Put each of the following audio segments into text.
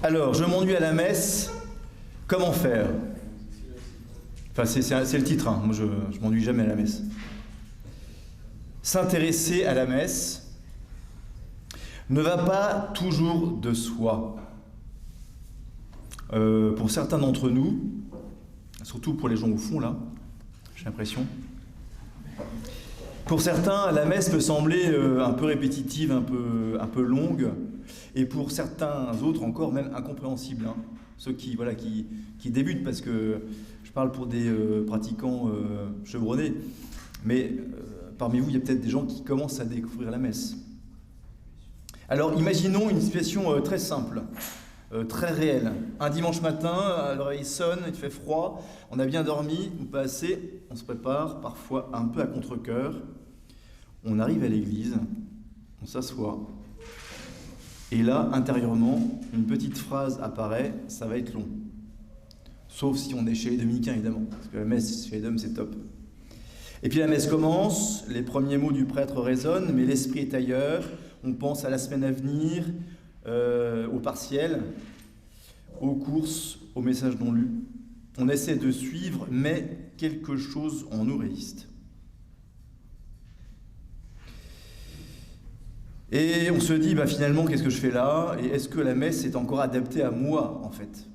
Alors, je m'ennuie à la messe, comment faire? Enfin, c'est le titre, hein. Moi je m'ennuie jamais à la messe. S'intéresser à la messe ne va pas toujours de soi. Pour certains d'entre nous, surtout pour les gens au fond là, j'ai l'impression, pour certains, la messe peut sembler un peu répétitive, un peu longue, et pour certains autres encore même incompréhensible. Hein. Ceux qui débutent, parce que je parle pour des pratiquants chevronnés, mais parmi vous, il y a peut-être des gens qui commencent à découvrir la messe. Alors, imaginons une situation très simple, très réelle. Un dimanche matin, l'oreille sonne, il fait froid, on a bien dormi, ou pas assez, on se prépare, parfois un peu à contre-cœur. On arrive à l'église, on s'assoit, et là, intérieurement, une petite phrase apparaît, ça va être long. Sauf si on est chez les dominicains, évidemment, parce que la messe chez les dom, c'est top. Et puis la messe commence, les premiers mots du prêtre résonnent, mais l'esprit est ailleurs, on pense à la semaine à venir, au partiel, aux courses, aux messages non lus. On essaie de suivre, mais quelque chose en nous résiste. Et on se dit, finalement, qu'est-ce que je fais là? Et est-ce que la messe est encore adaptée à moi, en fait?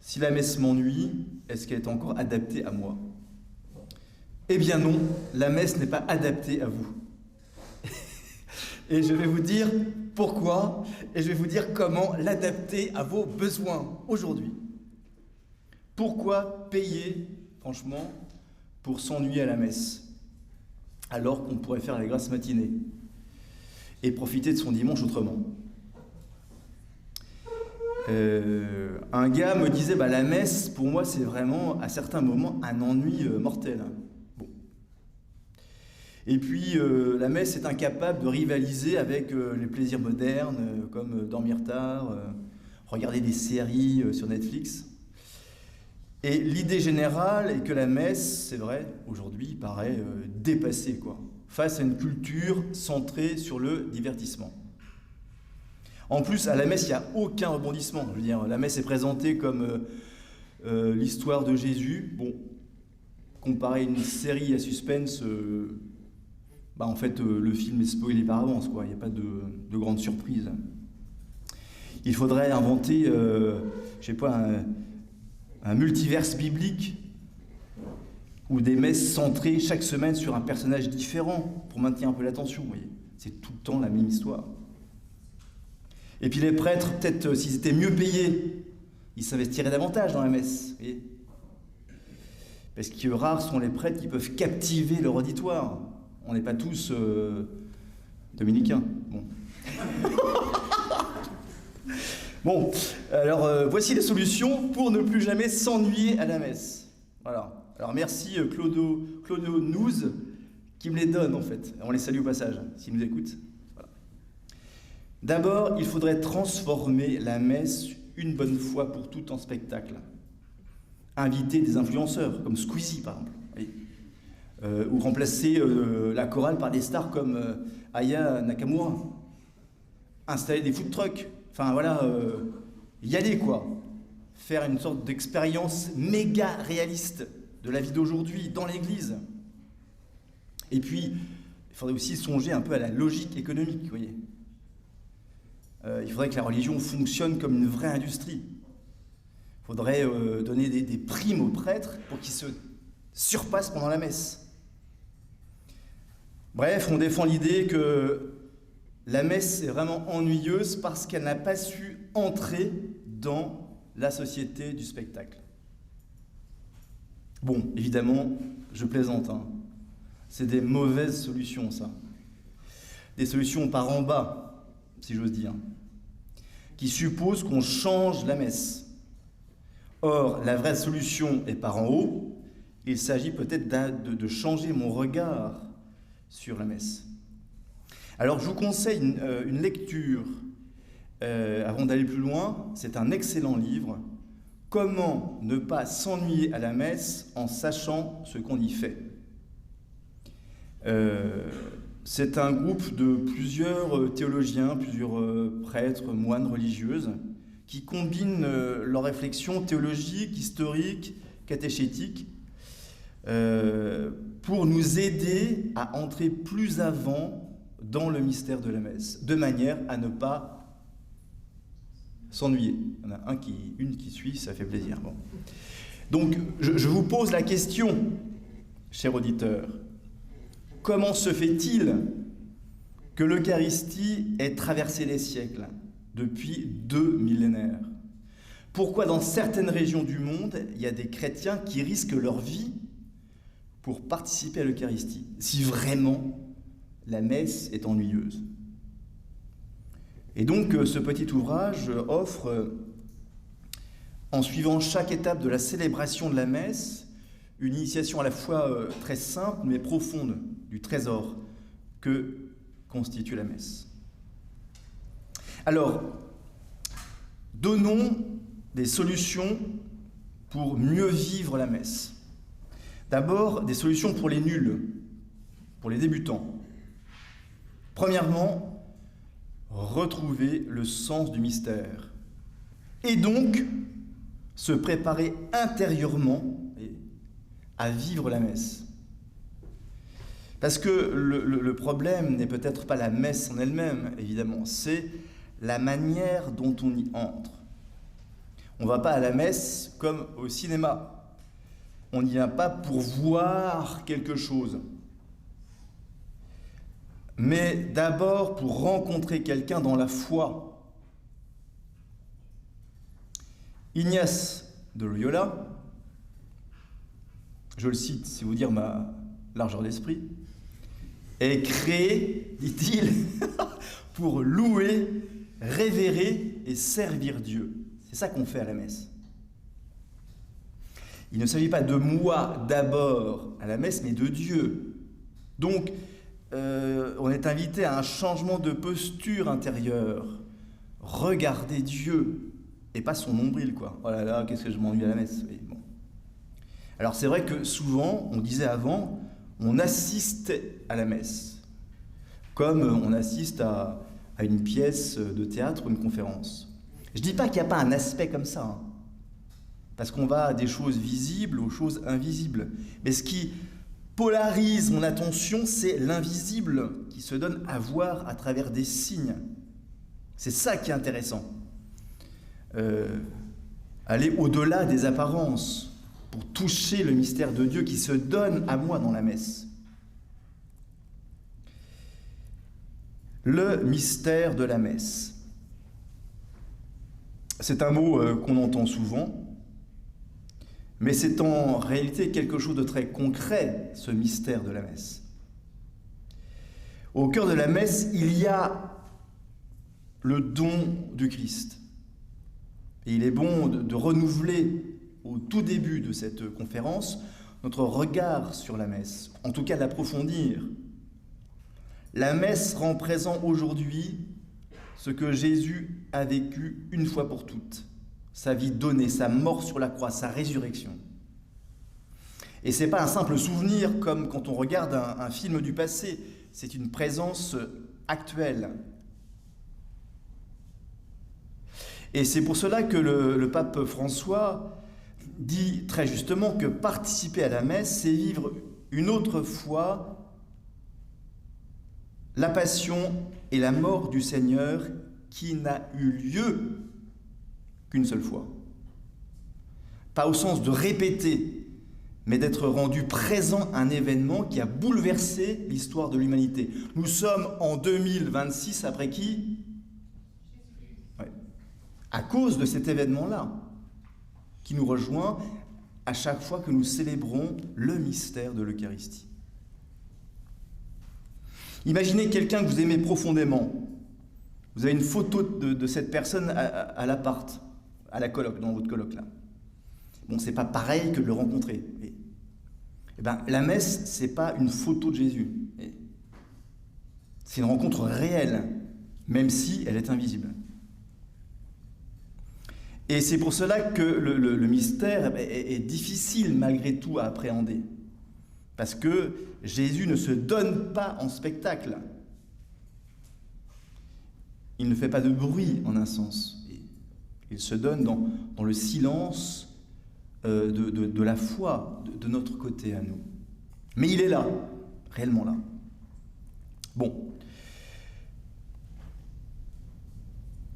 Si la messe m'ennuie, est-ce qu'elle est encore adaptée à moi? Eh bien non, la messe n'est pas adaptée à vous. Et je vais vous dire pourquoi, et je vais vous dire comment l'adapter à vos besoins aujourd'hui. Pourquoi payer, franchement, pour s'ennuyer à la messe, alors qu'on pourrait faire la grasse matinée et profiter de son dimanche autrement? Un gars me disait, la messe, pour moi, c'est vraiment, à certains moments, un ennui mortel. Bon. Et puis, la messe est incapable de rivaliser avec les plaisirs modernes, comme dormir tard, regarder des séries sur Netflix. Et l'idée générale est que la messe, c'est vrai, aujourd'hui, paraît dépassée, face à une culture centrée sur le divertissement. En plus, à la messe, il n'y a aucun rebondissement. Je veux dire, la messe est présentée comme l'histoire de Jésus. Bon, comparé à une série à suspense, en fait, le film est spoilé par avance, Il n'y a pas de grande surprise. Il faudrait inventer, un multiverse biblique ou des messes centrées chaque semaine sur un personnage différent pour maintenir un peu l'attention, vous voyez. C'est tout le temps la même histoire. Et puis les prêtres, peut-être s'ils étaient mieux payés, ils s'investiraient davantage dans la messe, vous voyez. Parce que rares sont les prêtres qui peuvent captiver leur auditoire. On n'est pas tous dominicains. Bon. Bon, alors voici les solutions pour ne plus jamais s'ennuyer à la messe. Voilà. Alors merci Claudio Nouz qui me les donne en fait. On les salue au passage, s'ils nous écoutent. Voilà. D'abord, il faudrait transformer la messe une bonne fois pour toutes en spectacle. Inviter des influenceurs, comme Squeezie par exemple. Oui. Ou remplacer la chorale par des stars comme Aya Nakamura. Installer des food trucks. Enfin voilà, y aller Faire une sorte d'expérience méga réaliste de la vie d'aujourd'hui dans l'église. Et puis, il faudrait aussi songer un peu à la logique économique, vous voyez. Il faudrait que la religion fonctionne comme une vraie industrie. Il faudrait donner des primes aux prêtres pour qu'ils se surpassent pendant la messe. Bref, on défend l'idée que la messe est vraiment ennuyeuse parce qu'elle n'a pas su entrer dans la société du spectacle. Bon, évidemment, je plaisante. C'est des mauvaises solutions, ça. Des solutions par en bas, si j'ose dire, qui supposent qu'on change la messe. Or, la vraie solution est par en haut. Il s'agit peut-être de changer mon regard sur la messe. Alors, je vous conseille une lecture avant d'aller plus loin. C'est un excellent livre. Comment ne pas s'ennuyer à la messe en sachant ce qu'on y fait. C'est un groupe de plusieurs théologiens, plusieurs prêtres, moines religieuses, qui combinent leurs réflexions théologiques, historiques, catéchétiques, pour nous aider à entrer plus avant dans le mystère de la messe, de manière à ne pas s'ennuyer. Il y en a une qui suit, ça fait plaisir. Bon. Donc, je vous pose la question, cher auditeur, comment se fait-il que l'Eucharistie ait traversé les siècles, depuis 2 millénaires? Pourquoi dans certaines régions du monde, il y a des chrétiens qui risquent leur vie pour participer à l'Eucharistie, si vraiment la messe est ennuyeuse? Et donc, ce petit ouvrage offre, en suivant chaque étape de la célébration de la messe, une initiation à la fois très simple mais profonde du trésor que constitue la messe. Alors, donnons des solutions pour mieux vivre la messe. D'abord, des solutions pour les nuls, pour les débutants. Premièrement, retrouver le sens du mystère. Et donc, se préparer intérieurement à vivre la messe. Parce que le problème n'est peut-être pas la messe en elle-même, évidemment, c'est la manière dont on y entre. On ne va pas à la messe comme au cinéma. On n'y vient pas pour voir quelque chose, mais d'abord pour rencontrer quelqu'un dans la foi. Ignace de Loyola, je le cite, c'est vous dire ma largeur d'esprit, est créé, dit-il, pour louer, révérer et servir Dieu. C'est ça qu'on fait à la messe. Il ne s'agit pas de moi d'abord à la messe, mais de Dieu. Donc, on est invité à un changement de posture intérieure. Regarder Dieu, et pas son nombril, quoi. Oh là là, qu'est-ce que je m'ennuie à la messe. Oui, bon. Alors c'est vrai que souvent, on disait avant, on assiste à la messe, comme on assiste à une pièce de théâtre ou une conférence. Je ne dis pas qu'il n'y a pas un aspect comme ça, hein, parce qu'on va des choses visibles aux choses invisibles. Mais ce qui polarise mon attention, c'est l'invisible qui se donne à voir à travers des signes. C'est ça qui est intéressant. Aller au-delà des apparences pour toucher le mystère de Dieu qui se donne à moi dans la messe. Le mystère de la messe. C'est un mot qu'on entend souvent, mais c'est en réalité quelque chose de très concret, ce mystère de la messe. Au cœur de la messe, il y a le don du Christ. Et il est bon de renouveler au tout début de cette conférence notre regard sur la messe, en tout cas d'approfondir. La messe rend présent aujourd'hui ce que Jésus a vécu une fois pour toutes, sa vie donnée, sa mort sur la croix, sa résurrection. Et ce n'est pas un simple souvenir comme quand on regarde un film du passé, c'est une présence actuelle. Et c'est pour cela que le pape François dit très justement que participer à la messe, c'est vivre une autre fois la passion et la mort du Seigneur qui n'a eu lieu qu'une seule fois. Pas au sens de répéter, mais d'être rendu présent à un événement qui a bouleversé l'histoire de l'humanité. Nous sommes en 2026 après qui ? Ouais. À cause de cet événement-là, qui nous rejoint à chaque fois que nous célébrons le mystère de l'Eucharistie. Imaginez quelqu'un que vous aimez profondément. Vous avez une photo de cette personne à l'appart, à la coloc, dans votre coloc là. Bon, c'est pas pareil que de le rencontrer. Eh ben, la messe, c'est pas une photo de Jésus. C'est une rencontre réelle, même si elle est invisible. Et c'est pour cela que le mystère est difficile malgré tout à appréhender. Parce que Jésus ne se donne pas en spectacle. Il ne fait pas de bruit en un sens. Il se donne dans le silence de la foi de notre côté à nous. Mais il est là, réellement là. Bon.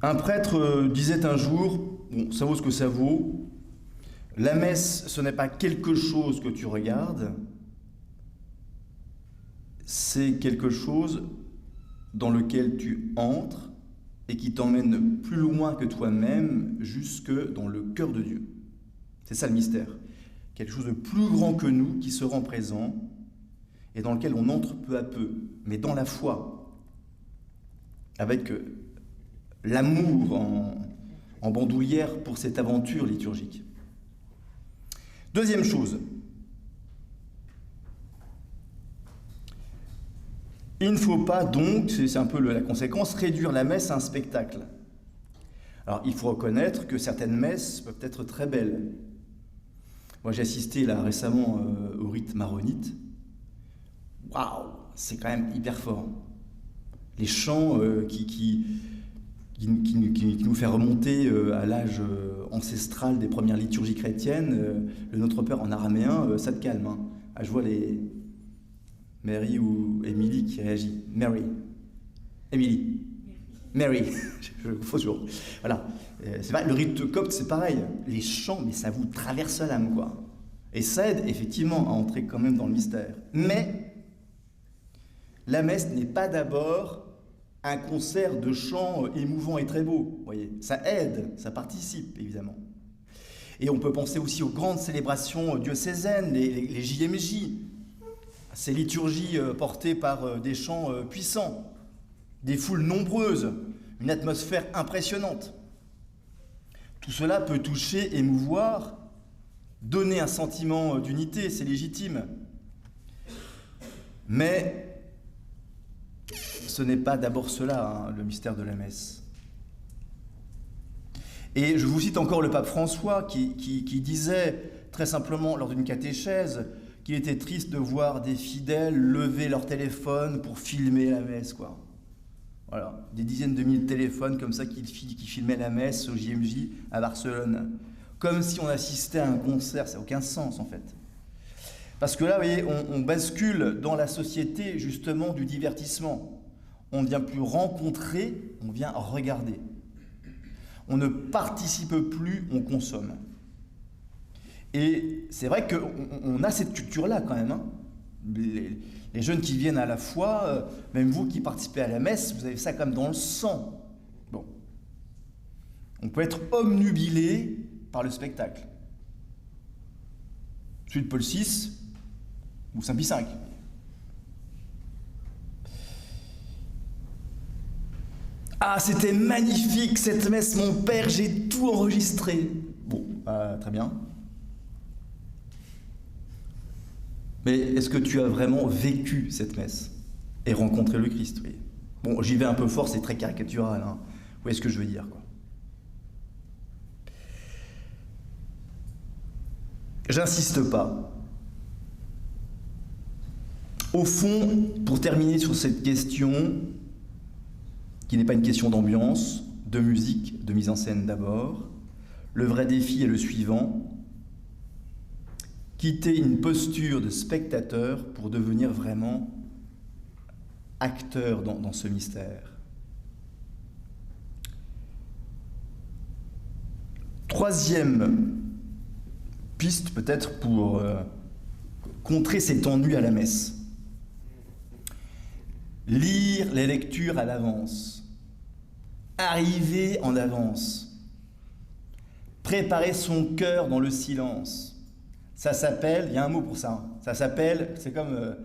Un prêtre disait un jour, bon, ça vaut ce que ça vaut, la messe, ce n'est pas quelque chose que tu regardes, c'est quelque chose dans lequel tu entres et qui t'emmène plus loin que toi-même, jusque dans le cœur de Dieu. C'est ça le mystère. Quelque chose de plus grand que nous qui se rend présent et dans lequel on entre peu à peu, mais dans la foi, avec l'amour en bandoulière pour cette aventure liturgique. Deuxième chose, il ne faut pas donc, c'est un peu la conséquence, réduire la messe à un spectacle. Alors il faut reconnaître que certaines messes peuvent être très belles. Moi j'ai assisté là récemment au rite maronite. Waouh, c'est quand même hyper fort. Les chants qui nous fait remonter à l'âge ancestral des premières liturgies chrétiennes, le Notre Père en araméen, ça te calme. Hein. Ah, je vois les Mary ou Émilie qui réagit. Mary. Émilie. Mary. Je confonds toujours. Voilà. C'est vrai, le rite copte, c'est pareil. Les chants, mais ça vous traverse l'âme, quoi. Et ça aide effectivement à entrer quand même dans le mystère. Mais la messe n'est pas d'abord un concert de chants émouvants et très beaux. Vous voyez, ça aide, ça participe, évidemment. Et on peut penser aussi aux grandes célébrations diocésaines, les JMJ, ces liturgies portées par des chants puissants, des foules nombreuses, une atmosphère impressionnante. Tout cela peut toucher, émouvoir, donner un sentiment d'unité, c'est légitime. Mais ce n'est pas d'abord cela, hein, le mystère de la messe. Et je vous cite encore le pape François qui disait très simplement lors d'une catéchèse qu'il était triste de voir des fidèles lever leur téléphone pour filmer la messe, quoi. Voilà, des dizaines de milliers de téléphones comme ça qui filmaient la messe au JMJ à Barcelone. Comme si on assistait à un concert, ça n'a aucun sens en fait. Parce que là, vous voyez, on bascule dans la société justement du divertissement. On ne vient plus rencontrer, on vient regarder. On ne participe plus, on consomme. Et c'est vrai qu'on a cette culture-là quand même. Hein. Les jeunes qui viennent à la foi, même vous qui participez à la messe, vous avez ça comme dans le sang. Bon. On peut être obnubilé par le spectacle. Celui de Paul VI ou Saint Pie V. Ah, c'était magnifique cette messe, mon père, j'ai tout enregistré. Bon, très bien. Mais est-ce que tu as vraiment vécu cette messe et rencontré le Christ? Oui. Bon, j'y vais un peu fort, c'est très caricatural. Hein. Vous voyez ce que je veux dire, quoi. J'insiste pas. Au fond, pour terminer sur cette question, qui n'est pas une question d'ambiance, de musique, de mise en scène d'abord, le vrai défi est le suivant: quitter une posture de spectateur pour devenir vraiment acteur dans ce mystère. Troisième piste peut-être pour contrer cet ennui à la messe. Lire les lectures à l'avance. Arriver en avance. Préparer son cœur dans le silence. Ça s'appelle, il y a un mot pour ça, hein, ça s'appelle, c'est comme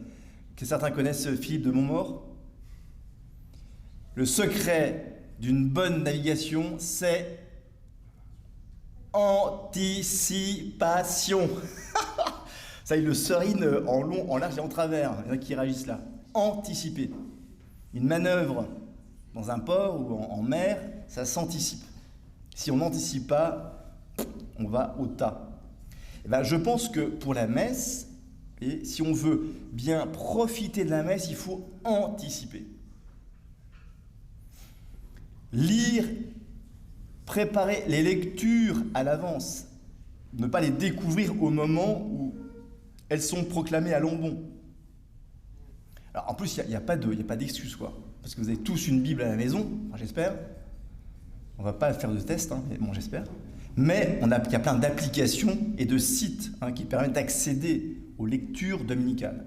que certains connaissent Philippe de Montmort. Le secret d'une bonne navigation, c'est anticipation. Ça, il le serine en long, en large et en travers. Il y en a qui réagissent là. Anticiper. Une manœuvre dans un port ou en mer, ça s'anticipe. Si on n'anticipe pas, on va au tas. Et ben, je pense que pour la messe, et si on veut bien profiter de la messe, il faut anticiper. Lire Préparer les lectures à l'avance, ne pas les découvrir au moment où elles sont proclamées à l'embon. Alors en plus, il n'y a pas d'excuse, quoi. Parce que vous avez tous une Bible à la maison, enfin, j'espère. On ne va pas faire de test, hein, mais bon, j'espère. Mais il y a plein d'applications et de sites qui permettent d'accéder aux lectures dominicales.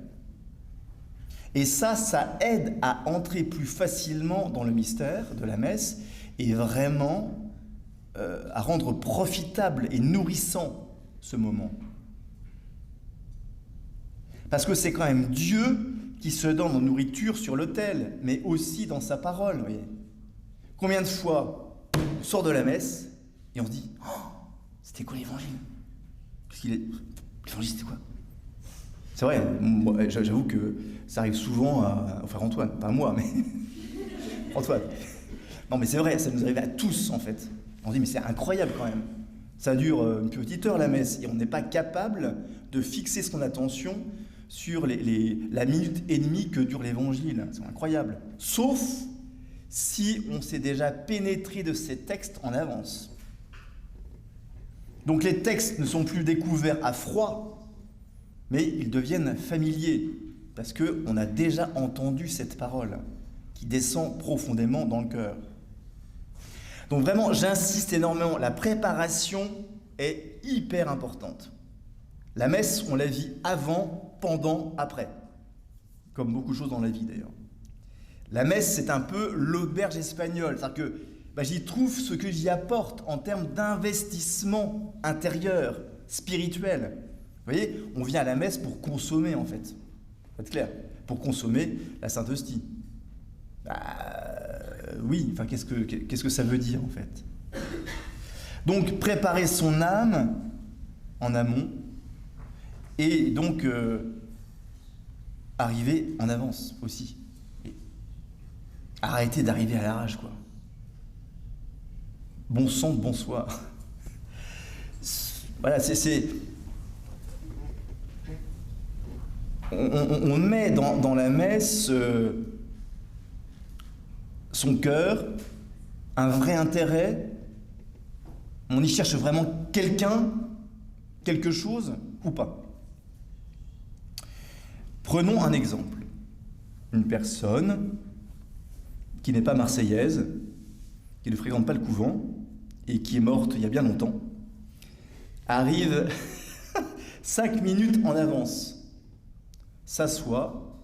Et ça aide à entrer plus facilement dans le mystère de la messe et vraiment à rendre profitable et nourrissant ce moment. Parce que c'est quand même Dieu qui se donne en nourriture sur l'autel, mais aussi dans sa parole. Vous voyez. Combien de fois on sort de la messe et on se dit « Oh, c'était quoi l'évangile ?» L'évangile, c'était quoi? C'est vrai, moi, j'avoue que ça arrive souvent au frère Antoine, pas à moi, mais Antoine. Non, mais c'est vrai, ça nous arrive à tous, en fait. On se dit, mais c'est incroyable quand même. Ça dure une petite heure, la messe, et on n'est pas capable de fixer son attention sur la minute et demie que dure l'évangile. C'est incroyable. Sauf si on s'est déjà pénétré de ces textes en avance. Donc les textes ne sont plus découverts à froid, mais ils deviennent familiers, parce qu'on a déjà entendu cette parole qui descend profondément dans le cœur. Donc vraiment, j'insiste énormément, la préparation est hyper importante. La messe, on la vit avant, pendant, après. Comme beaucoup de choses dans la vie d'ailleurs. La messe, c'est un peu l'auberge espagnole. C'est-à-dire que j'y trouve ce que j'y apporte en termes d'investissement intérieur, spirituel. Vous voyez, on vient à la messe pour consommer en fait. Faut être clair. Pour consommer la Sainte Hostie. Oui, enfin, qu'est-ce que ça veut dire en fait? Donc, préparer son âme en amont et donc arriver en avance aussi. Et arrêter d'arriver à l'arrache, quoi. Bon sang, bonsoir. Voilà, on met dans la messe son cœur, un vrai intérêt. On y cherche vraiment quelqu'un, quelque chose ou pas. Prenons un exemple. Une personne qui n'est pas marseillaise, qui ne fréquente pas le couvent et qui est morte il y a bien longtemps, arrive 5 minutes en avance, s'assoit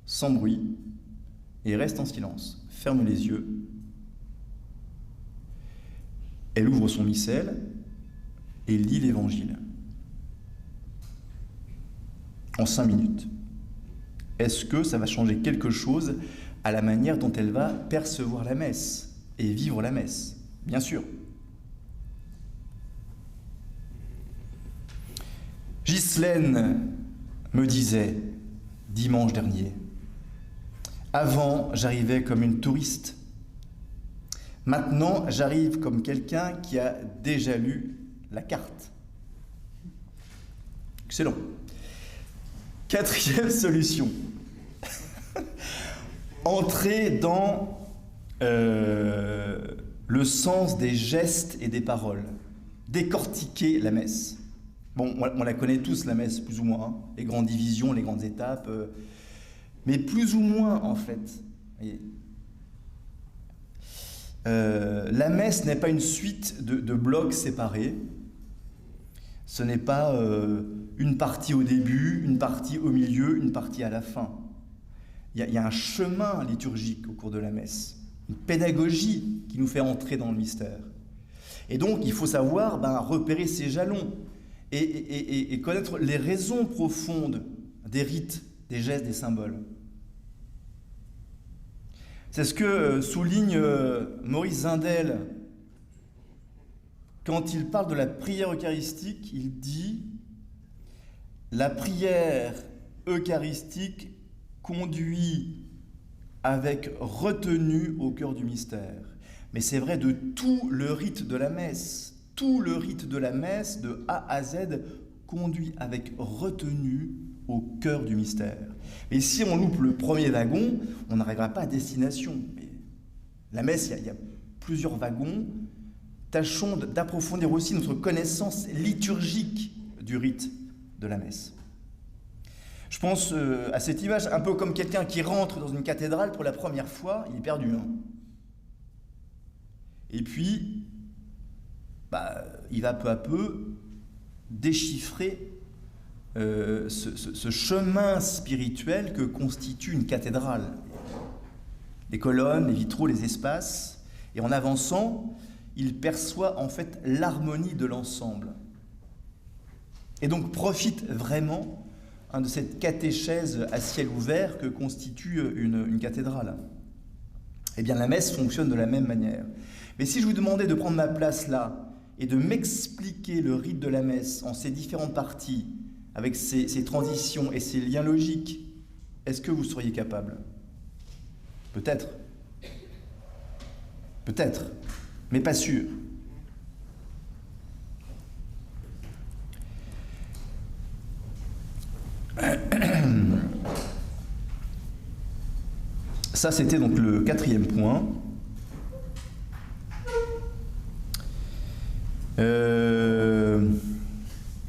sans bruit et reste en silence, ferme les yeux. Elle ouvre son missel et lit l'Évangile en 5 minutes. Est-ce que ça va changer quelque chose à la manière dont elle va percevoir la messe et vivre la messe? Bien sûr. Ghislaine me disait dimanche dernier, avant j'arrivais comme une touriste, maintenant j'arrive comme quelqu'un qui a déjà lu la carte. Excellent. 4e solution. Entrer dans le sens des gestes et des paroles. Décortiquer la messe. Bon, on la connaît tous, la messe, plus ou moins. Hein, les grandes divisions, les grandes étapes. Mais plus ou moins, en fait. La messe n'est pas une suite de blocs séparés. Ce n'est pas une partie au début, une partie au milieu, une partie à la fin. Il y a un chemin liturgique au cours de la messe, une pédagogie qui nous fait entrer dans le mystère. Et donc, il faut savoir repérer ses jalons et connaître les raisons profondes des rites, des gestes, des symboles. C'est ce que souligne Maurice Zindel. Quand il parle de la prière eucharistique, il dit « La prière eucharistique conduit avec retenue au cœur du mystère. » Mais c'est vrai de tout le rite de la messe. Tout le rite de la messe, de A à Z, conduit avec retenue au cœur du mystère. Et si on loupe le premier wagon, on n'arrivera pas à destination. Mais la messe, il y a plusieurs wagons, tâchons d'approfondir aussi notre connaissance liturgique du rite de la messe. Je pense à cette image, un peu comme quelqu'un qui rentre dans une cathédrale pour la première fois, il est perdu. Hein. Et puis, il va peu à peu déchiffrer ce chemin spirituel que constitue une cathédrale. Les colonnes, les vitraux, les espaces. Et en avançant, il perçoit en fait l'harmonie de l'ensemble. Et donc profite vraiment de cette catéchèse à ciel ouvert que constitue une cathédrale. Eh bien, la messe fonctionne de la même manière. Mais si je vous demandais de prendre ma place là et de m'expliquer le rite de la messe en ses différentes parties, avec ses transitions et ses liens logiques, est-ce que vous seriez capable ? Peut-être. Peut-être, mais pas sûr. Ça, c'était donc le 4e point.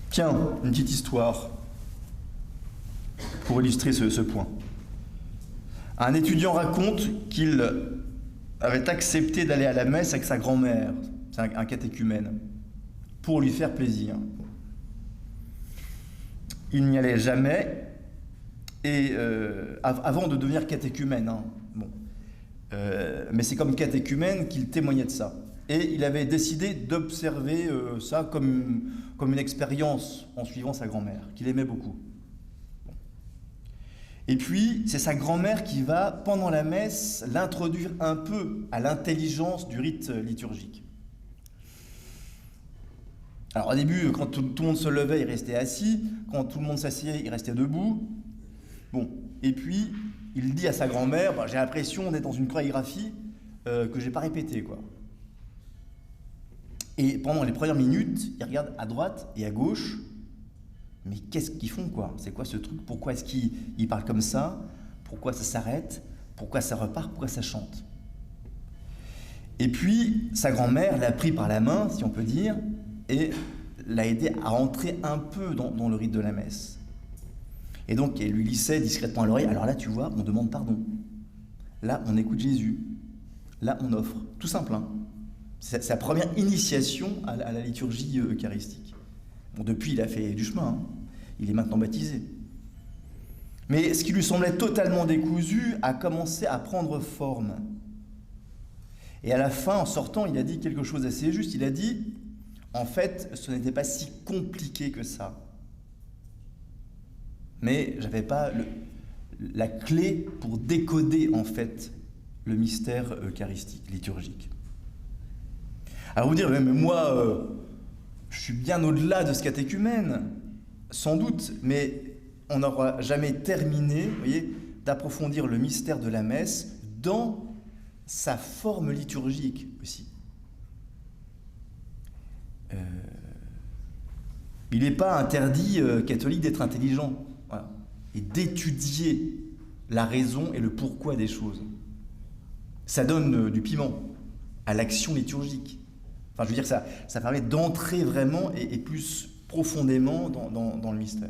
Tiens, une petite histoire pour illustrer ce point. Un étudiant raconte qu'il avait accepté d'aller à la messe avec sa grand-mère, c'est un catéchumène, pour lui faire plaisir. Il n'y allait jamais, et avant de devenir catéchumène. Hein, bon. Mais c'est comme catéchumène qu'il témoignait de ça. Et il avait décidé d'observer ça comme une expérience en suivant sa grand-mère, qu'il aimait beaucoup. Bon. Et puis, c'est sa grand-mère qui va, pendant la messe, l'introduire un peu à l'intelligence du rite liturgique. Alors au début, quand tout le monde se levait, il restait assis. Quand tout le monde s'asseyait, il restait debout. Bon, et puis, il dit à sa grand-mère, j'ai l'impression d'être dans une chorégraphie que je n'ai pas répétée, quoi. Et pendant les premières minutes, il regarde à droite et à gauche. Mais qu'est-ce qu'ils font, quoi ? C'est quoi ce truc ? Pourquoi est-ce qu'ils parlent comme ça ? Pourquoi ça s'arrête ? Pourquoi ça repart ? Pourquoi ça chante ? Et puis, sa grand-mère l'a pris par la main, si on peut dire, et l'a aidé à entrer un peu dans le rite de la messe. Et donc, elle lui glissait discrètement à l'oreille, alors là, tu vois, on demande pardon. Là, on écoute Jésus. Là, on offre. Tout simple, hein. C'est sa première initiation à la liturgie eucharistique. Bon, depuis, il a fait du chemin. Hein. Il est maintenant baptisé. Mais ce qui lui semblait totalement décousu a commencé à prendre forme. Et à la fin, en sortant, il a dit quelque chose d'assez juste. Il a dit, en fait, ce n'était pas si compliqué que ça. Mais j'avais pas la clé pour décoder, en fait, le mystère eucharistique, liturgique. Alors vous dire, mais moi, je suis bien au-delà de ce catéchumène, sans doute, mais on n'aura jamais terminé, vous voyez, d'approfondir le mystère de la messe dans sa forme liturgique aussi. Il n'est pas interdit, catholique, d'être intelligent, voilà, et d'étudier la raison et le pourquoi des choses. Ça donne du piment à l'action liturgique. Enfin, je veux dire, ça permet d'entrer vraiment et plus profondément dans le mystère.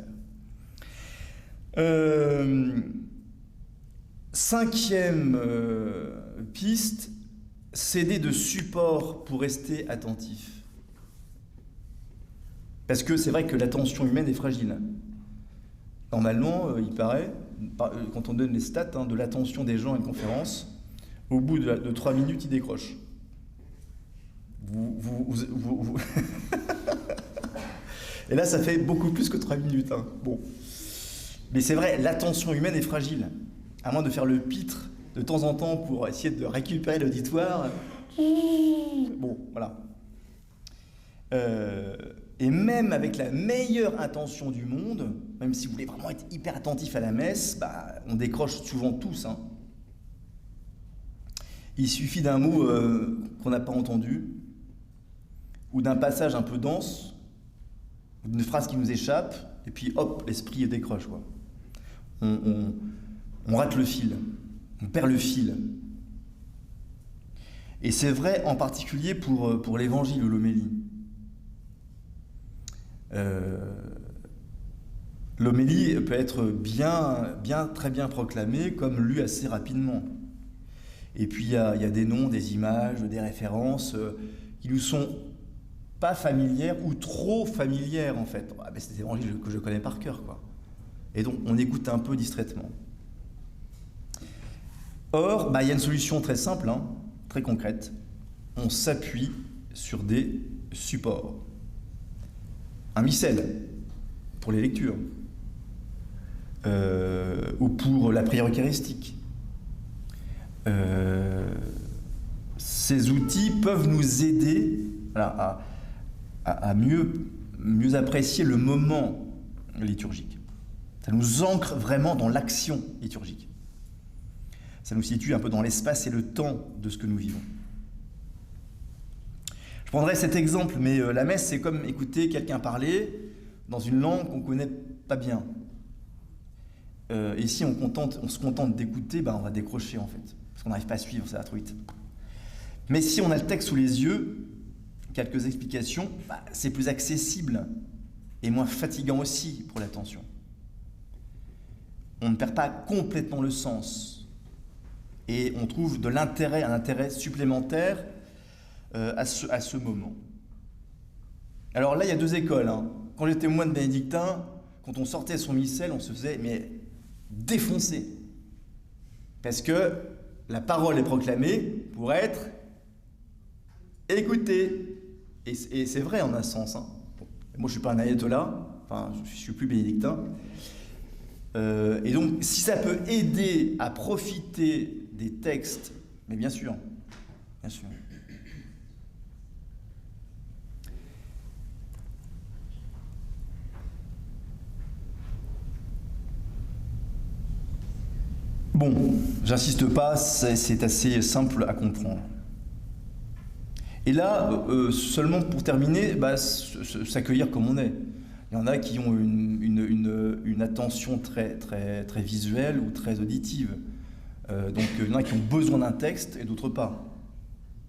5e piste, s'aider de support pour rester attentif. Parce que c'est vrai que l'attention humaine est fragile. Normalement, il paraît, quand on donne les stats de l'attention des gens à une conférence, au bout de 3 minutes, ils décrochent. Et là, ça fait beaucoup plus que 3 minutes. Hein. Bon. Mais c'est vrai, l'attention humaine est fragile. À moins de faire le pitre de temps en temps pour essayer de récupérer l'auditoire. Bon, voilà. Et même avec la meilleure intention du monde, même si vous voulez vraiment être hyper attentif à la messe, on décroche souvent tous. Hein. Il suffit d'un mot qu'on n'a pas entendu, ou d'un passage un peu dense, ou d'une phrase qui nous échappe, et puis hop, l'esprit décroche, quoi. On rate le fil, on perd le fil. Et c'est vrai en particulier pour l'évangile ou l'homélie. L'homélie peut être très bien proclamée comme lue assez rapidement. Et puis il y a des noms, des images, des références qui nous sont pas familières ou trop familières en fait. Ah, ben, c'est des évangiles que je connais par cœur, quoi. Et donc on écoute un peu distraitement. Or, il y a une solution très simple, très concrète. On s'appuie sur des supports. Un missel pour les lectures, ou pour la prière eucharistique. Ces outils peuvent nous aider à mieux apprécier le moment liturgique. Ça nous ancre vraiment dans l'action liturgique. Ça nous situe un peu dans l'espace et le temps de ce que nous vivons. Je prendrai cet exemple, mais la messe, c'est comme écouter quelqu'un parler dans une langue qu'on ne connaît pas bien. Et si on se contente d'écouter, on va décrocher en fait, parce qu'on n'arrive pas à suivre, ça va trop vite. Mais si on a le texte sous les yeux, quelques explications, c'est plus accessible et moins fatigant aussi pour l'attention. On ne perd pas complètement le sens et on trouve un intérêt supplémentaire à ce moment. Alors là, il y a deux écoles. Quand j'étais moine bénédictin, quand on sortait son missel, on se faisait défoncer. Parce que la parole est proclamée pour être écoutée. Et c'est vrai en un sens. Bon, moi, je ne suis pas un ayatollah, je ne suis plus bénédictin. Et donc, si ça peut aider à profiter des textes, mais bien sûr, bien sûr. Bon, j'insiste pas, c'est assez simple à comprendre. Et là, seulement pour terminer, s'accueillir comme on est. Il y en a qui ont une attention très, très, très visuelle ou très auditive. Donc il y en a qui ont besoin d'un texte et d'autres pas.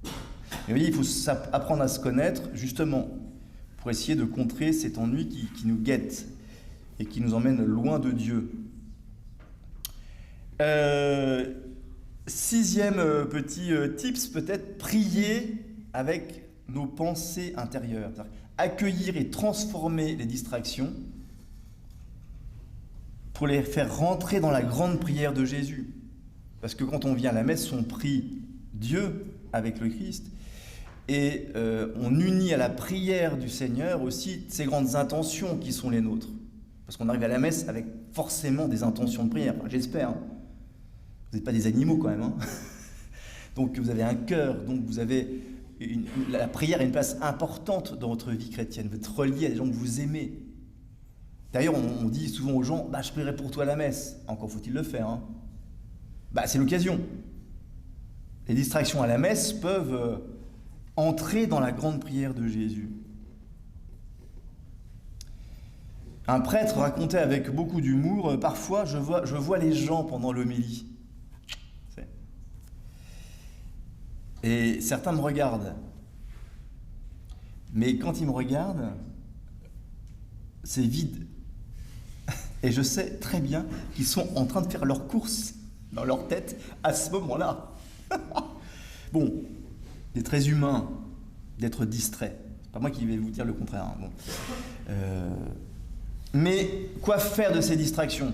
Et vous voyez, il faut apprendre à se connaître justement pour essayer de contrer cet ennui qui nous guette et qui nous emmène loin de Dieu. Sixième petit tips, peut-être prier avec nos pensées intérieures. Accueillir et transformer les distractions pour les faire rentrer dans la grande prière de Jésus. Parce que quand on vient à la messe, on prie Dieu avec le Christ et on unit à la prière du Seigneur aussi ces grandes intentions qui sont les nôtres. Parce qu'on arrive à la messe avec forcément des intentions de prière, j'espère. Vous n'êtes pas des animaux quand même. Donc vous avez un cœur, donc vous avez... la prière a une place importante dans votre vie chrétienne. Vous êtes relié à des gens que vous aimez. D'ailleurs, on dit souvent aux gens, je prierai pour toi à la messe. Encore faut-il le faire. C'est l'occasion. Les distractions à la messe peuvent entrer dans la grande prière de Jésus. Un prêtre racontait avec beaucoup d'humour, parfois je vois les gens pendant l'homélie. Et certains me regardent. Mais quand ils me regardent, c'est vide. Et je sais très bien qu'ils sont en train de faire leurs courses dans leur tête à ce moment-là. Bon, c'est très humain d'être distrait. C'est pas moi qui vais vous dire le contraire. Bon. Mais quoi faire de ces distractions ?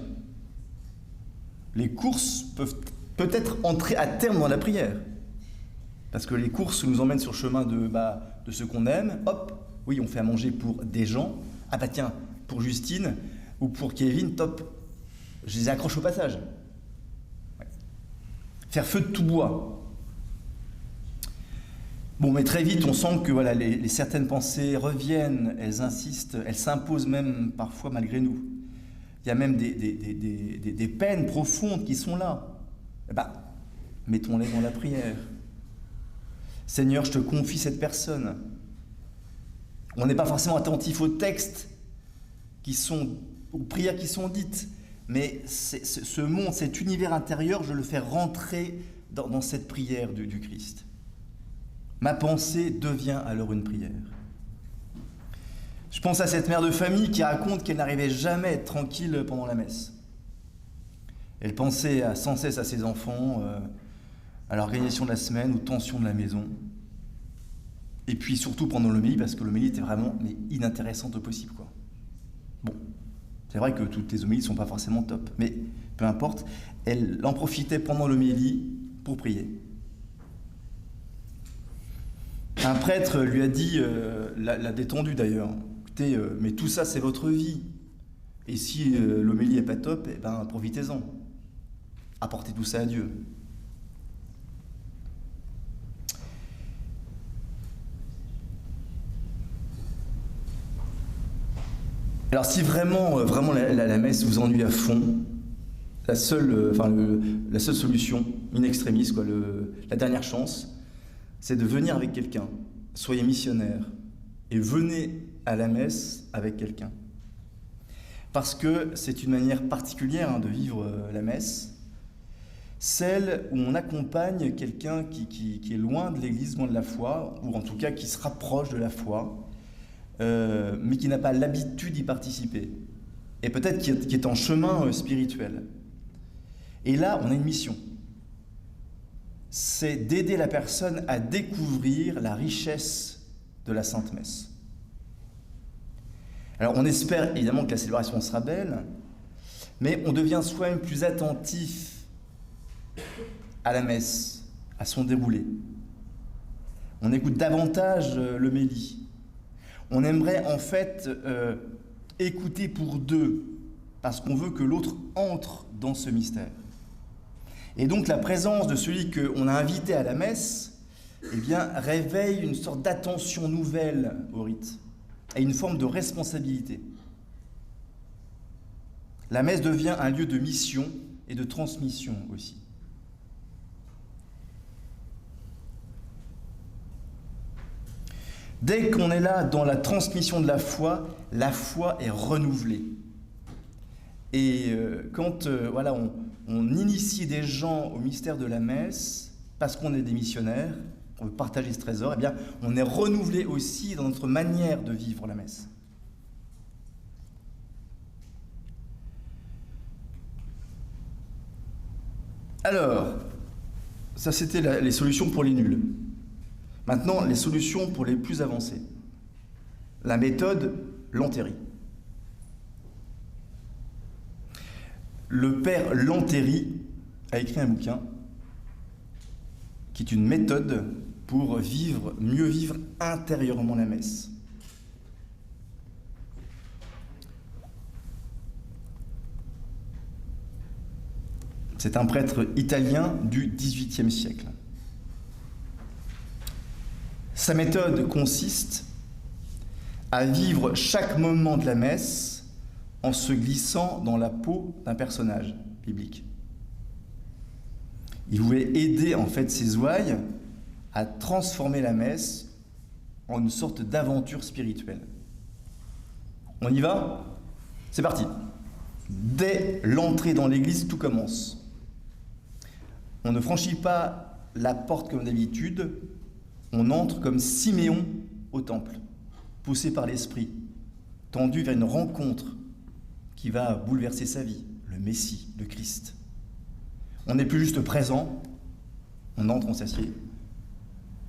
Les courses peuvent peut-être entrer à terme dans la prière. Parce que les courses nous emmènent sur le chemin de ce qu'on aime. Hop, oui, on fait à manger pour des gens. Ah tiens, pour Justine ou pour Kevin, top. Je les accroche au passage. Ouais. Faire feu de tout bois. Bon, mais très vite, on sent que les certaines pensées reviennent, elles insistent, elles s'imposent même parfois malgré nous. Il y a même des peines profondes qui sont là. Mettons-les dans la prière. Seigneur, je te confie cette personne. On n'est pas forcément attentif aux textes aux prières qui sont dites, mais ce monde, cet univers intérieur, je le fais rentrer dans cette prière du Christ. Ma pensée devient alors une prière. Je pense à cette mère de famille qui raconte qu'elle n'arrivait jamais à être tranquille pendant la messe. Elle pensait sans cesse à ses enfants, à l'organisation de la semaine, aux tensions de la maison. Et puis surtout pendant l'homélie, parce que l'homélie était vraiment inintéressante au possible, quoi. Bon, c'est vrai que toutes les homélies ne sont pas forcément top, mais peu importe, elle en profitait pendant l'homélie pour prier. Un prêtre lui a dit, l'a détendu d'ailleurs, écoutez, mais tout ça c'est votre vie. Et si l'homélie n'est pas top, eh ben, profitez-en. Apportez tout ça à Dieu. Alors si vraiment la messe vous ennuie à fond, la seule solution, in extremis, quoi, la dernière chance, c'est de venir avec quelqu'un. Soyez missionnaire et venez à la messe avec quelqu'un. Parce que c'est une manière particulière de vivre la messe, celle où on accompagne quelqu'un qui est loin de l'Église, loin de la foi, ou en tout cas qui se rapproche de la foi, mais qui n'a pas l'habitude d'y participer, et peut-être qui est en chemin spirituel. Et là, on a une mission. C'est d'aider la personne à découvrir la richesse de la Sainte Messe. Alors on espère évidemment que la célébration sera belle, mais on devient soi-même plus attentif à la messe, à son déroulé. On écoute davantage l'homélie. On aimerait en fait écouter pour deux, parce qu'on veut que l'autre entre dans ce mystère. Et donc la présence de celui qu'on a invité à la messe, eh bien, réveille une sorte d'attention nouvelle au rite, et une forme de responsabilité. La messe devient un lieu de mission et de transmission aussi. Dès qu'on est là dans la transmission de la foi est renouvelée. Et quand on initie des gens au mystère de la messe, parce qu'on est des missionnaires, on veut partager ce trésor, eh bien, on est renouvelé aussi dans notre manière de vivre la messe. Alors, ça c'était les solutions pour les nuls. Maintenant, les solutions pour les plus avancés. La méthode Lantéry. Le père Lantéry a écrit un bouquin qui est une méthode pour mieux vivre intérieurement la messe. C'est un prêtre italien du XVIIIe siècle. Sa méthode consiste à vivre chaque moment de la messe en se glissant dans la peau d'un personnage biblique. Il voulait aider en fait ses ouailles à transformer la messe en une sorte d'aventure spirituelle. On y va ? C'est parti. Dès l'entrée dans l'église, tout commence. On ne franchit pas la porte comme d'habitude, on entre comme Siméon au temple, poussé par l'Esprit, tendu vers une rencontre qui va bouleverser sa vie, le Messie, le Christ. On n'est plus juste présent, on entre, on s'assied,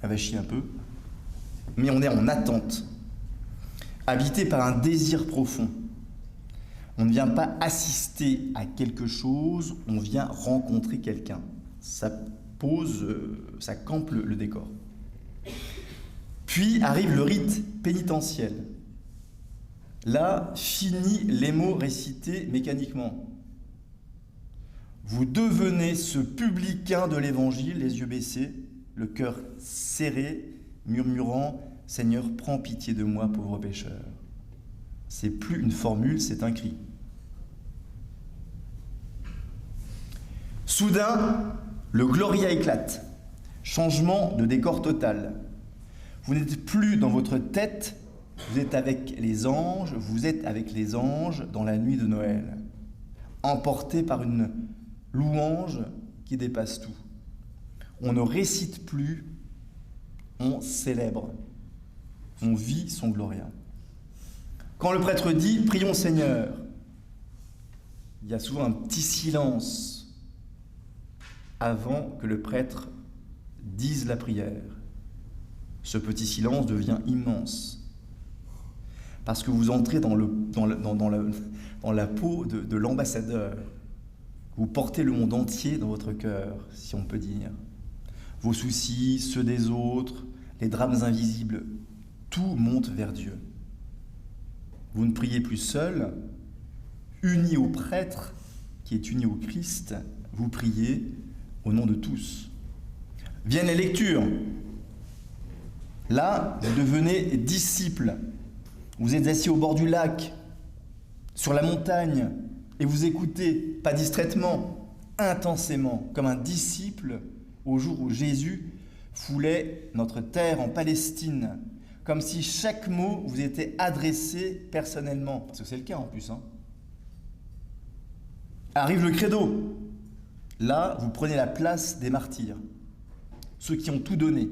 ça va chier un peu, mais on est en attente, habité par un désir profond. On ne vient pas assister à quelque chose, on vient rencontrer quelqu'un. Ça campe le décor. Puis arrive le rite pénitentiel. Là, fini les mots récités mécaniquement. Vous devenez ce publicain de l'Évangile, les yeux baissés, le cœur serré, murmurant « Seigneur, prends pitié de moi, pauvre pécheur ». C'est plus une formule, c'est un cri. Soudain, le Gloria éclate. Changement de décor total. Vous n'êtes plus dans votre tête, vous êtes avec les anges, dans la nuit de Noël, emportés par une louange qui dépasse tout. On ne récite plus, on célèbre, on vit son gloria. Quand le prêtre dit « Prions Seigneur », il y a souvent un petit silence avant que le prêtre dise la prière. Ce petit silence devient immense, parce que vous entrez dans la peau de l'ambassadeur. Vous portez le monde entier dans votre cœur, si on peut dire. Vos soucis, ceux des autres, les drames invisibles, tout monte vers Dieu. Vous ne priez plus seul, uni au prêtre qui est uni au Christ, vous priez au nom de tous. Viennent les lectures. Là, vous devenez disciples. Vous êtes assis au bord du lac, sur la montagne, et vous écoutez, pas distraitement, intensément, comme un disciple au jour où Jésus foulait notre terre en Palestine, comme si chaque mot vous était adressé personnellement, parce que c'est le cas en plus. Arrive le credo. Là, vous prenez la place des martyrs, ceux qui ont tout donné,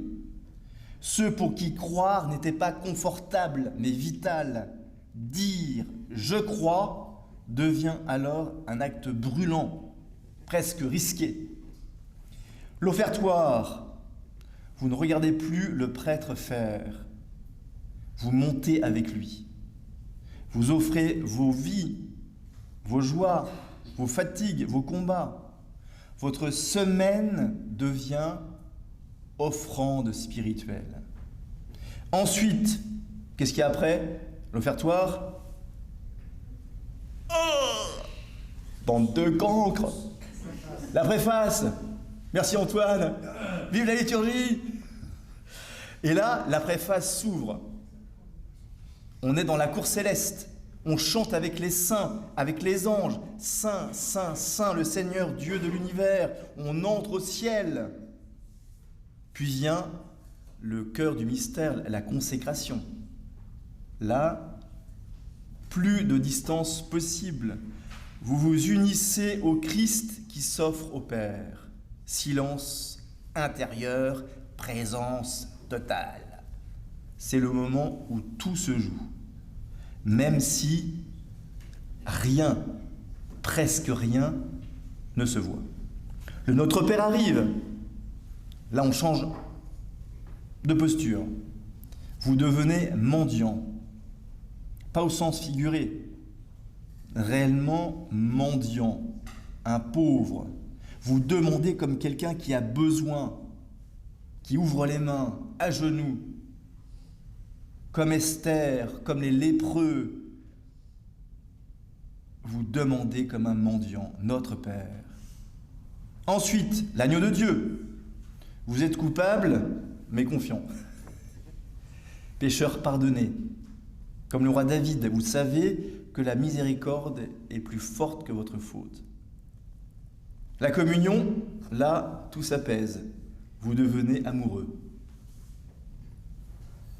ceux pour qui croire n'était pas confortable, mais vital. Dire « je crois » devient alors un acte brûlant, presque risqué. L'offertoire, vous ne regardez plus le prêtre faire, vous montez avec lui. Vous offrez vos vies, vos joies, vos fatigues, vos combats. Votre semaine devient offrande spirituelle. Ensuite, qu'est-ce qu'il y a après l'offertoire? Oh, bande de cancres. La préface. Merci Antoine. Vive la liturgie. Et là, la préface s'ouvre. On est dans la cour céleste. On chante avec les saints, avec les anges. Saint, Saint, Saint, le Seigneur, Dieu de l'univers. On entre au ciel. Puis vient le cœur du mystère, la consécration. Là, plus de distance possible. Vous vous unissez au Christ qui s'offre au Père. Silence intérieur, présence totale. C'est le moment où tout se joue. Même si rien, presque rien, ne se voit. Le Notre Père arrive. Là, on change de posture. Vous devenez mendiant. Pas au sens figuré. Réellement mendiant. Un pauvre. Vous demandez comme quelqu'un qui a besoin, qui ouvre les mains, à genoux. Comme Esther, comme les lépreux. Vous demandez comme un mendiant, notre Père. Ensuite, l'agneau de Dieu. Vous êtes coupable, mais confiant. Pécheur pardonné. Comme le roi David, vous savez que la miséricorde est plus forte que votre faute. La communion, là, tout s'apaise. Vous devenez amoureux.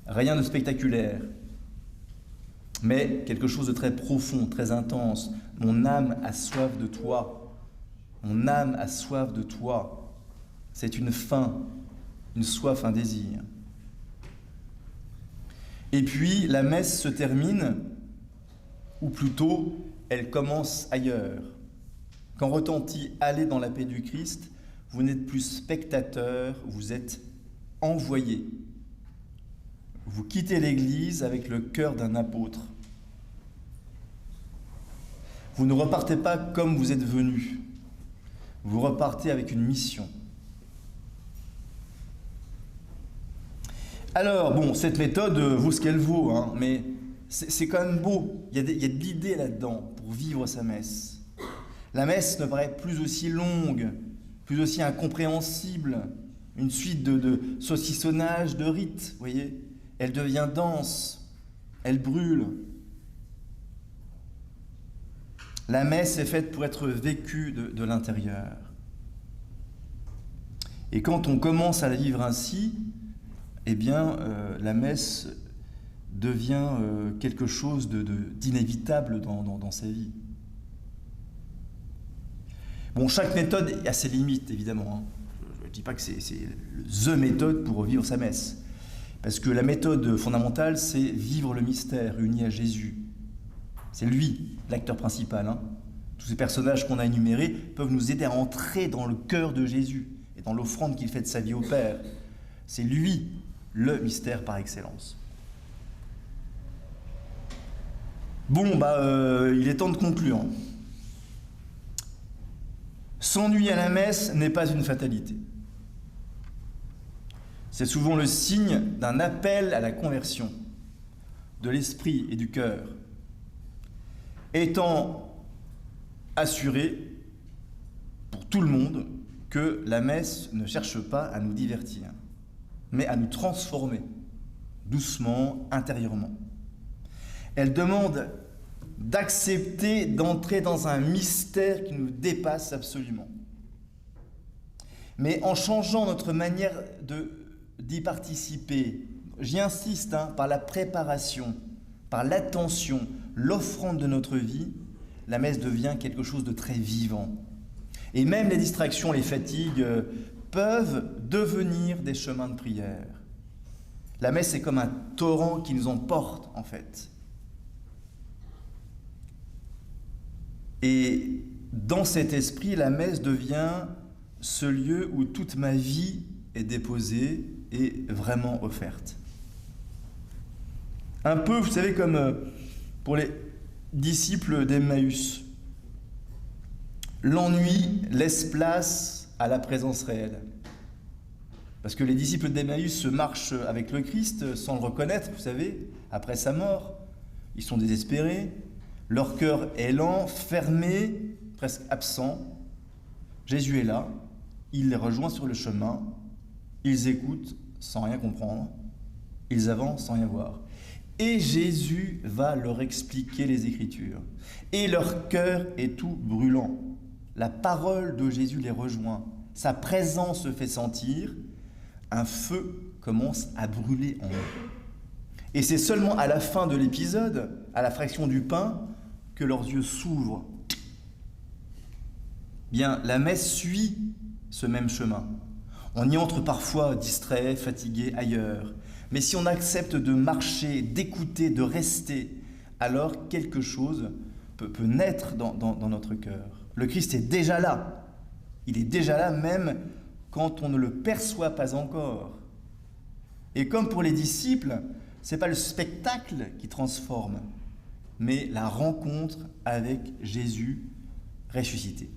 Rien de spectaculaire, mais quelque chose de très profond, très intense. Mon âme a soif de toi. Mon âme a soif de toi. C'est une faim, une soif, un désir. Et puis, la messe se termine, ou plutôt, elle commence ailleurs. Quand retentit « Allez dans la paix du Christ », vous n'êtes plus spectateur, vous êtes envoyé. Vous quittez l'Église avec le cœur d'un apôtre. Vous ne repartez pas comme vous êtes venu. Vous repartez avec une mission. Alors, bon, cette méthode vaut ce qu'elle vaut, mais c'est quand même beau. Il y a de l'idée là-dedans pour vivre sa messe. La messe ne paraît plus aussi longue, plus aussi incompréhensible, une suite de saucissonnage, de rites, vous voyez. Elle devient dense, elle brûle. La messe est faite pour être vécue de l'intérieur. Et quand on commence à la vivre ainsi, eh bien, la messe devient quelque chose d'inévitable dans sa vie. Bon, chaque méthode a ses limites, évidemment. Je ne dis pas que c'est the méthode pour vivre sa messe. Parce que la méthode fondamentale, c'est vivre le mystère uni à Jésus. C'est lui, l'acteur principal. Tous ces personnages qu'on a énumérés peuvent nous aider à entrer dans le cœur de Jésus et dans l'offrande qu'il fait de sa vie au Père. C'est lui, le mystère par excellence. Bon, il est temps de conclure. S'ennuyer à la messe n'est pas une fatalité. C'est souvent le signe d'un appel à la conversion de l'esprit et du cœur, étant assuré pour tout le monde que la messe ne cherche pas à nous divertir, mais à nous transformer doucement, intérieurement. Elle demande d'accepter d'entrer dans un mystère qui nous dépasse absolument. Mais en changeant notre manière d'y participer, j'y insiste, par la préparation, par l'attention, l'offrande de notre vie, la messe devient quelque chose de très vivant. Et même les distractions, les fatigues peuvent devenir des chemins de prière. La messe est comme un torrent qui nous emporte, en fait. Et dans cet esprit, la messe devient ce lieu où toute ma vie est déposée et vraiment offerte. Un peu, vous savez, comme pour les disciples d'Emmaüs. L'ennui laisse place à la présence réelle. Parce que les disciples d'Emmaüs marchent avec le Christ sans le reconnaître, vous savez, après sa mort. Ils sont désespérés, leur cœur est lent, fermé, presque absent. Jésus est là, il les rejoint sur le chemin, ils écoutent sans rien comprendre, ils avancent sans rien voir. Et Jésus va leur expliquer les Écritures. Et leur cœur est tout brûlant. La parole de Jésus les rejoint. Sa présence se fait sentir. Un feu commence à brûler en eux. Et c'est seulement à la fin de l'épisode, à la fraction du pain, que leurs yeux s'ouvrent. Bien, la messe suit ce même chemin. On y entre parfois distrait, fatigué, ailleurs. Mais si on accepte de marcher, d'écouter, de rester, alors quelque chose peut naître dans notre cœur. Le Christ est déjà là. Il est déjà là même quand on ne le perçoit pas encore. Et comme pour les disciples, ce n'est pas le spectacle qui transforme, mais la rencontre avec Jésus ressuscité.